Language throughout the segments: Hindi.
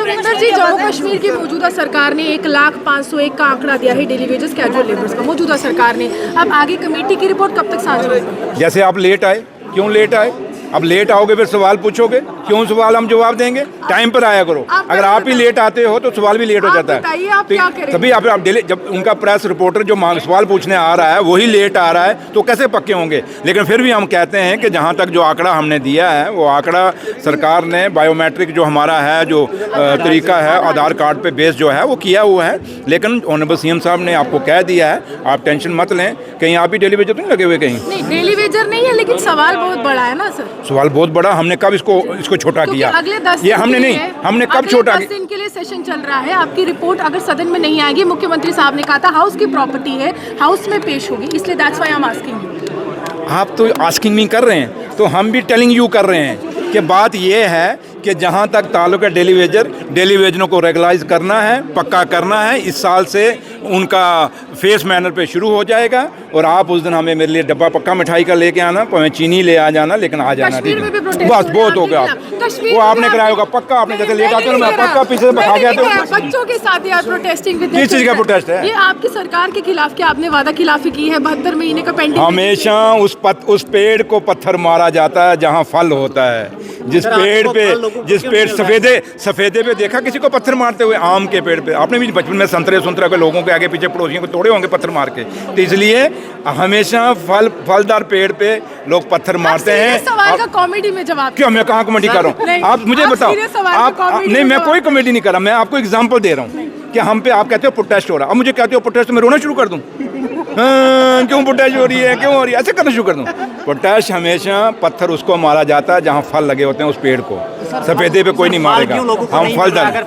सुरेंद्र जी, जम्मू कश्मीर की मौजूदा सरकार ने 1,501,000 का आंकड़ा दिया है डेली वेजेस कैजुअल लेबर्स का, मौजूदा सरकार ने। अब आगे कमेटी की रिपोर्ट कब तक साझा होगी? जैसे आप लेट आए, क्यों लेट आए? अब लेट आओगे फिर सवाल पूछोगे, क्यों सवाल हम जवाब देंगे? टाइम पर आया करो। अगर आप ही लेट आते हो तो सवाल भी लेट हो जाता है। आप क्या करें? तभी आप डेली जब उनका प्रेस रिपोर्टर जो सवाल पूछने आ रहा है वही लेट आ रहा है तो कैसे पक्के होंगे? लेकिन फिर भी हम कहते हैं कि जहाँ तक जो आंकड़ा हमने दिया है वो आंकड़ा सरकार ने बायोमेट्रिक जो हमारा है जो तरीका है आधार कार्ड पे बेस जो है वो किया हुआ है। लेकिन ऑनरेबल सीएम साहब ने आपको कह दिया है, आप टेंशन मत लें। कहीं आप ही डेली वेजर तो नहीं लगे हुए? कहीं नहीं, डेली वेजर नहीं है, लेकिन सवाल बहुत बड़ा है ना सर। सवाल बहुत बड़ा। हमने कब इसको छोटा किया? अगले 10 ये हमने नहीं, हमने कब छोटा किया? 10 दिन के लिए सेशन चल रहा है। आपकी रिपोर्ट अगर सदन में नहीं आएगी, मुख्यमंत्री साहब ने कहा था हाउस की प्रॉपर्टी है, हाउस में पेश होगी, इसलिए that's why I am asking. आप तो आस्किंग नहीं कर रहे हैं, तो हम भी टेलिंग यू कर रहे हैं कि बात ये है कि जहाँ तक ताल्लुक है डेली वेजरों को रेगुलाइज करना है, पक्का करना है। इस साल से उनका फेस मैनर पे शुरू हो जाएगा और आप उस दिन हमें मेरे लिए डब्बा पक्का मिठाई का लेके आना, मैं चीनी ले आ जाना, लेकिन आ जाना। ठीक है, बस बहुत हो गया। वो आपने कराया होगा पक्का, आपने जैसे लेट आते हो मैं पक्का पीछे से बता गया। तो बच्चों के साथ यार प्रोटेस्टिंग विद किस चीज़ का प्रोटेस्ट है? ये आपकी सरकार के खिलाफ क्या आपने वादा खिलाफी की है? 72 महीने का पेंडिंग। हमेशा उस पेड़ को पत्थर मारा जाता है जहाँ फल होता है। जिस पेड़ सफेदे पे देखा किसी को पत्थर मारते हुए? आम के पेड़ पे आपने भी बचपन में संतरे के लोगों के आगे पीछे पड़ोसियों को तोड़े होंगे पत्थर मार के। तो इसलिए हमेशा फलदार पेड़ पे लोग पत्थर मारते हैं। सवाल का कॉमेडी में जवाब क्यों? मैं कहाँ कॉमेडी कर रहा हूँ? आप मुझे बताओ। नहीं, मैं कोई कॉमेडी नहीं कर रहा, मैं आपको एग्जाम्पल दे रहा हूँ कि हम पे आप कहते हो प्रोटेस्ट हो रहा है। अब मुझे कहते हो प्रोटेस्ट, मैं रोना शुरू कर दूँ? क्यों प्रोटेस्ट हो रही है, क्यों हो रही है? ऐसे करना शुरू कर दूँ? प्रोटेस्ट हमेशा पत्थर उसको मारा जाता है जहाँ फल लगे होते हैं, उस पेड़ को। सफेदे पे कोई नहीं मारेगा। हम फलदार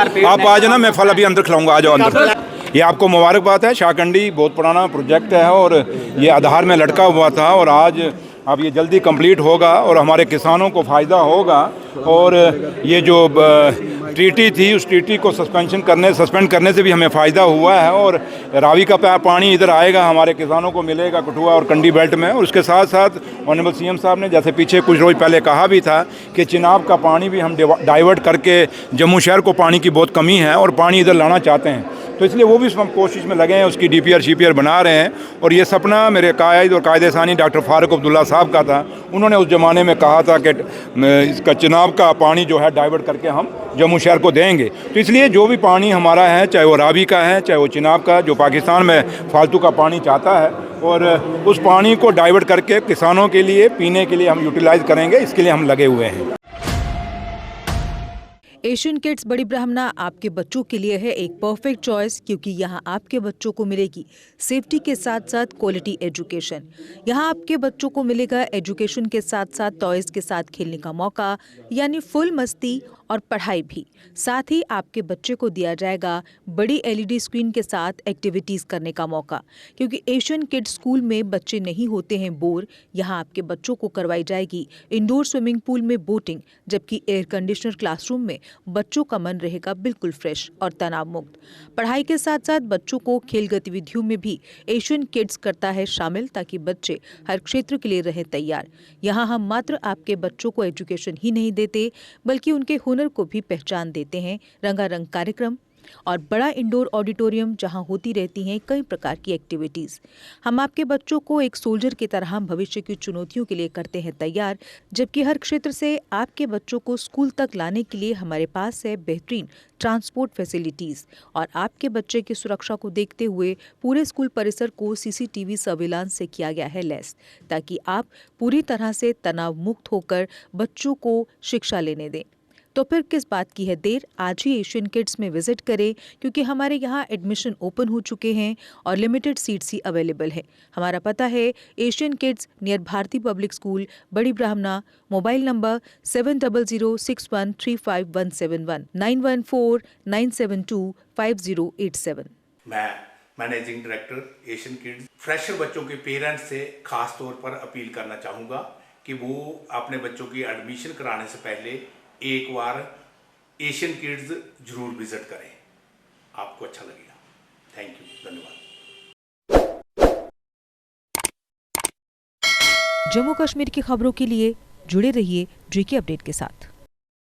पेड़। आप आ जाना, मैं फल अभी अंदर खिलाऊंगा, आ जाओ अंदर। ये आपको मुबारकबाद है। शाहकंडी बहुत पुराना प्रोजेक्ट है और ये आधार में लटका हुआ था और आज अब ये जल्दी कंप्लीट होगा और हमारे किसानों को फ़ायदा होगा। और ये जो ट्रीटी थी उस ट्रीटी को सस्पेंड करने से भी हमें फ़ायदा हुआ है और रावी का पानी इधर आएगा, हमारे किसानों को मिलेगा कठुआ और कंडी बेल्ट में। और उसके साथ साथ ऑनरेबल सीएम साहब ने जैसे पीछे कुछ रोज़ पहले कहा भी था कि चिनाब का पानी भी हम डाइवर्ट करके जम्मू शहर को पानी की बहुत कमी है और पानी इधर लाना चाहते हैं, तो इसलिए वो भी हम कोशिश में लगे हैं, उसकी DPR CPR बना रहे हैं। और ये सपना मेरे कायद और कायदेसानी डॉक्टर फारूक अब्दुल्ला साहब का था। उन्होंने उस ज़माने में कहा था कि इसका चिनाब का पानी जो है डाइवर्ट करके हम जम्मू शहर को देंगे। तो इसलिए जो भी पानी हमारा है, चाहे वो रावी का है, चाहे वो चिनाब का, जो पाकिस्तान में फालतू का पानी चाहता है, और उस पानी को डाइवर्ट करके किसानों के लिए पीने के लिए हम यूटिलाइज़ करेंगे, इसके लिए हम लगे हुए हैं। एशियन किड्स बड़ी ब्राह्मणा आपके बच्चों के लिए है एक परफेक्ट चॉइस, क्योंकि यहाँ आपके बच्चों को मिलेगी सेफ्टी के साथ साथ क्वालिटी एजुकेशन। यहाँ आपके बच्चों को मिलेगा एजुकेशन के साथ साथ टॉयज के साथ खेलने का मौका, यानी फुल मस्ती और पढ़ाई भी। साथ ही आपके बच्चे को दिया जाएगा बड़ी LED स्क्रीन के साथ एक्टिविटीज़ करने का मौका, क्योंकि एशियन किड्स स्कूल में बच्चे नहीं होते हैं बोर। यहाँ आपके बच्चों को करवाई जाएगी इंडोर स्विमिंग पूल में बोटिंग, जबकि एयर कंडीशनर क्लासरूम में बच्चों का मन रहेगा बिल्कुल फ्रेश और तनाव मुक्त। पढ़ाई के साथ साथ बच्चों को खेल गतिविधियों में भी एशियन किड्स करता है शामिल, ताकि बच्चे हर क्षेत्र के लिए रहें तैयार। यहाँ हम मात्र आपके बच्चों को एजुकेशन ही नहीं देते, बल्कि उनके हुनर को भी पहचान देते हैं। रंगारंग कार्यक्रम और बड़ा इंडोर ऑडिटोरियम जहां होती रहती हैं कई प्रकार की एक्टिविटीज़। हम आपके बच्चों को एक सोल्जर की तरह भविष्य की चुनौतियों के लिए करते हैं तैयार, जबकि हर क्षेत्र से आपके बच्चों को स्कूल तक लाने के लिए हमारे पास है बेहतरीन ट्रांसपोर्ट फैसिलिटीज़। और आपके बच्चे की सुरक्षा को देखते हुए पूरे स्कूल परिसर को CCTV सर्विलांस से किया गया है लैस, ताकि आप पूरी तरह से तनाव मुक्त होकर बच्चों को शिक्षा लेने दें। तो फिर किस बात की है देर? आज ही एशियन किड्स में विजिट करें, क्योंकि हमारे यहाँ एडमिशन ओपन हो चुके हैं और लिमिटेड सीट्स ही अवेलेबल है। हमारा पता है Asian kids near Bharti public school Bari. मोबाइल नंबर 7006135171 9149725087। मैं managing director Asian kids fresher बच्चों के पेरेंट्स से खास तौर पर अपील करना चाहूँगा कि वो अपने बच्चों की एडमिशन कराने से पहले एक बार एशियन किड्स जरूर विजिट करें, आपको अच्छा लगेगा। थैंक यू, धन्यवाद। जम्मू कश्मीर की खबरों के लिए जुड़े रहिए JK अपडेट के साथ।